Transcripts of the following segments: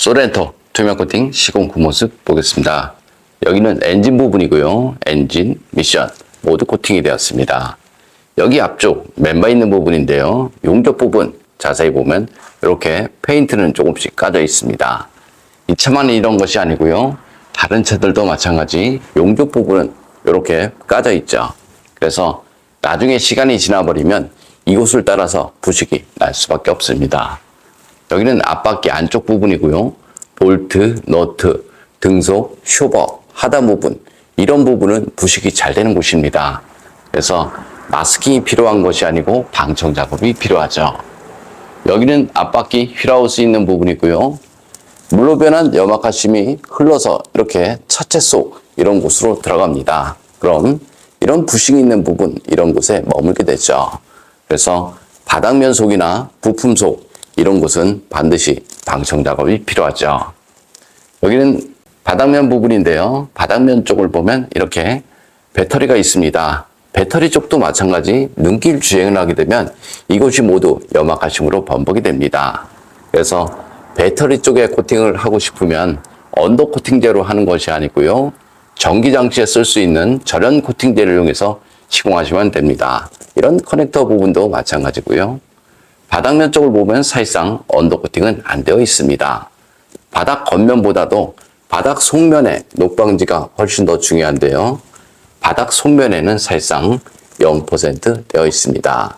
소렌토 투명 코팅 시공 그 모습 보겠습니다. 여기는 엔진 부분이고요. 엔진, 미션 모두 코팅이 되었습니다. 여기 앞쪽 멤버 있는 부분인데요. 용접 부분 자세히 보면 이렇게 페인트는 조금씩 까져 있습니다. 이 차만 이런 것이 아니고요. 다른 차들도 마찬가지 용접 부분은 이렇게 까져 있죠. 그래서 나중에 시간이 지나버리면 이곳을 따라서 부식이 날 수밖에 없습니다. 여기는 앞바퀴 안쪽 부분이고요. 볼트, 너트, 등속, 쇼버, 하단 부분 이런 부분은 부식이 잘 되는 곳입니다. 그래서 마스킹이 필요한 것이 아니고 방청 작업이 필요하죠. 여기는 앞바퀴 휠하우스 있는 부분이고요. 물로 변한 염화칼슘이 흘러서 이렇게 차체 속 이런 곳으로 들어갑니다. 그럼 이런 부식이 있는 부분 이런 곳에 머물게 되죠. 그래서 바닥면 속이나 부품 속 이런 곳은 반드시 방청 작업이 필요하죠. 여기는 바닥면 부분인데요. 바닥면 쪽을 보면 이렇게 배터리가 있습니다. 배터리 쪽도 마찬가지 눈길 주행을 하게 되면 이곳이 모두 염화칼슘으로 범벅이 됩니다. 그래서 배터리 쪽에 코팅을 하고 싶으면 언더 코팅제로 하는 것이 아니고요. 전기장치에 쓸 수 있는 절연 코팅제를 이용해서 시공하시면 됩니다. 이런 커넥터 부분도 마찬가지고요. 바닥면 쪽을 보면 사실상 언더 코팅은 안 되어 있습니다. 바닥 겉면보다도 바닥 속면의 녹방지가 훨씬 더 중요한데요. 바닥 속면에는 사실상 0% 되어 있습니다.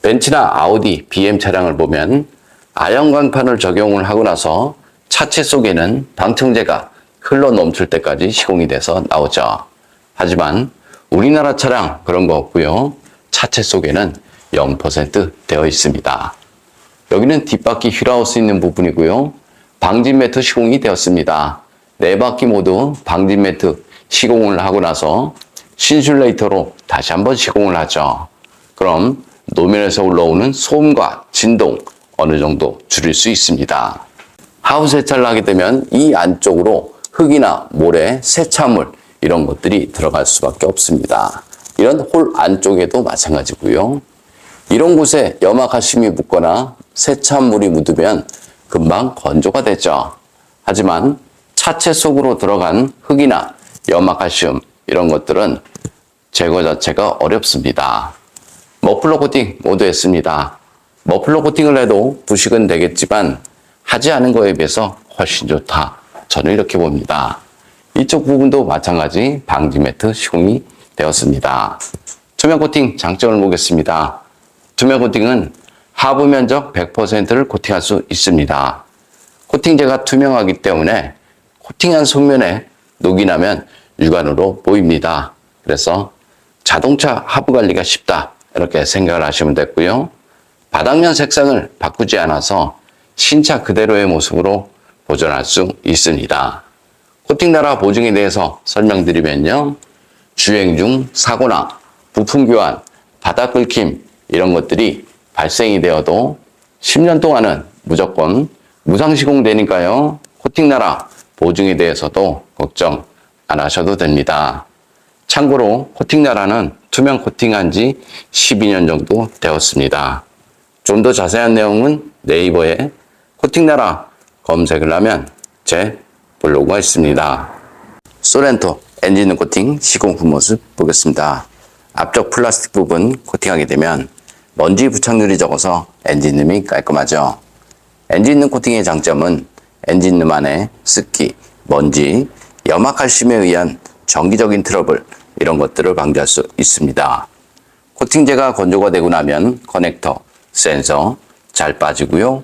벤츠나 아우디, BM 차량을 보면 아연광판을 적용을 하고 나서 차체 속에는 방청제가 흘러 넘칠 때까지 시공이 돼서 나오죠. 하지만 우리나라 차량 그런 거 없고요. 차체 속에는 0% 되어 있습니다. 여기는 뒷바퀴 휠하우스 있는 부분이고요. 방진 매트 시공이 되었습니다. 네 바퀴 모두 방진 매트 시공을 하고 나서 신슐레이터로 다시 한번 시공을 하죠. 그럼 노면에서 올라오는 소음과 진동 어느 정도 줄일 수 있습니다. 하우스 세차를 하게 되면 이 안쪽으로 흙이나 모래, 세차물 이런 것들이 들어갈 수밖에 없습니다. 이런 홀 안쪽에도 마찬가지고요. 이런 곳에 염화칼슘이 묻거나 세차물이 묻으면 금방 건조가 되죠. 하지만 차체 속으로 들어간 흙이나 염화칼슘 이런 것들은 제거 자체가 어렵습니다. 머플러 코팅 모두 했습니다. 머플러 코팅을 해도 부식은 되겠지만 하지 않은 거에 비해서 훨씬 좋다. 저는 이렇게 봅니다. 이쪽 부분도 마찬가지 방지 매트 시공이 되었습니다. 투명 코팅 장점을 보겠습니다. 투명 코팅은 하부 면적 100%를 코팅할 수 있습니다. 코팅제가 투명하기 때문에 코팅한 속면에 녹이 나면 육안으로 보입니다. 그래서 자동차 하부 관리가 쉽다 이렇게 생각을 하시면 됐고요. 바닥면 색상을 바꾸지 않아서 신차 그대로의 모습으로 보존할 수 있습니다. 코팅 나라 보증에 대해서 설명드리면요. 주행 중 사고나 부품 교환, 바닥 긁힘 이런 것들이 발생이 되어도 10년 동안은 무조건 무상 시공되니까요. 코팅 나라 보증에 대해서도 걱정 안 하셔도 됩니다. 참고로 코팅 나라는 투명 코팅한 지 12년 정도 되었습니다. 좀 더 자세한 내용은 네이버에 코팅 나라 검색을 하면 제 블로그가 있습니다. 소렌토 엔진 코팅 시공 후 모습 보겠습니다. 앞쪽 플라스틱 부분 코팅하게 되면 먼지 부착률이 적어서 엔진룸이 깔끔하죠. 엔진룸 코팅의 장점은 엔진룸 안에 습기, 먼지, 염화칼슘에 의한 정기적인 트러블 이런 것들을 방지할 수 있습니다. 코팅제가 건조가 되고 나면 커넥터, 센서 잘 빠지고요.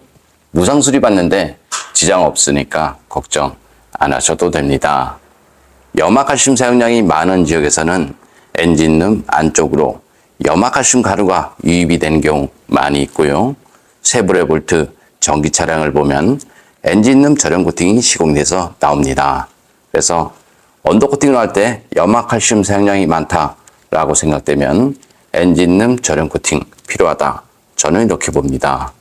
무상 수리 받는데 지장 없으니까 걱정 안 하셔도 됩니다. 염화칼슘 사용량이 많은 지역에서는 엔진룸 안쪽으로 염화칼슘 가루가 유입이 되는 경우 많이 있고요. 세브레 볼트 전기 차량을 보면 엔진룸 절연 코팅이 시공돼서 나옵니다. 그래서 언더 코팅을 할 때 염화칼슘 사용량이 많다라고 생각되면 엔진룸 절연 코팅 필요하다. 저는 이렇게 봅니다.